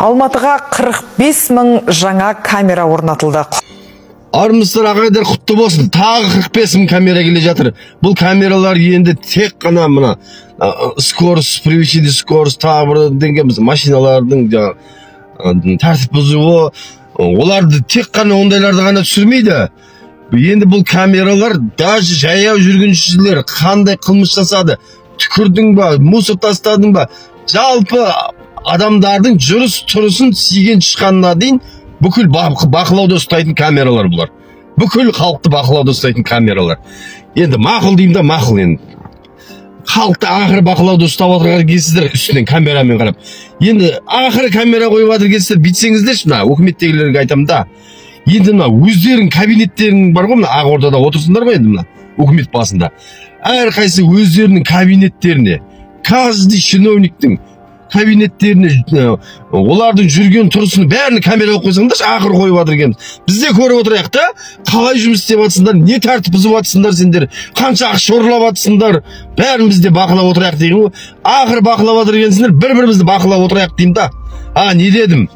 Алматыға 45 мың жаңа камера орнатылды. Армысыздар ағайдар, құтты болсын. Тағы 45 мың камера келе жатыр. Бұл камералар енді тек қана мына скорость, превышение скорость, тағы деген машиналардың тәртіп бұзуы, оларды тек қана ондайларды ғана түсірмейді. Енді бұл камералар даже жаяу жүргіншілер қандай қылмыс жасады, түкірдің ба, мусор тастадың ба, жалпы адамдардың жүріс тұрысын сиген шыққанына дейін бүкіл бақылауда ұстайтын камералар бұлар. Бүкіл халықты бақылауда ұстайтын камералар. Енді мақұл деймін да, мақұл енді. Халықты ақыры бақылауда ұстап отырған кезсіздер үстінен камерамен қарап. Енді ақыры камера қойып жатыр кезсіздер, бүйтсеңіздерші, мына өкіметтегілерге айтамын да. Енді мына өздерің кабинеттерің бар ғой, мына Ақордада отырсыңдар ғой енді мына өкімет басында. Әрқайсы өздерінің кабинеттеріне, каждый чиновниктің кабинеттеріне, олардың жүрген тұрысын бәрін камера қойсаңдаршы, ақыры қойып жатыр екенбіз. Бізде көріп отырайық та, қалай жұмыс істеп жатсыңдар, не тәртіп бұзып жатсыңдар сендер, қанша ақша ұрлап жатсыңдар, бәрін бізде бақылап отырайық деймін ғой. Ақыры бақылап жатыр екенсіңдер, бір-бірімізді бақылап отырайық деймін да. Не дедім?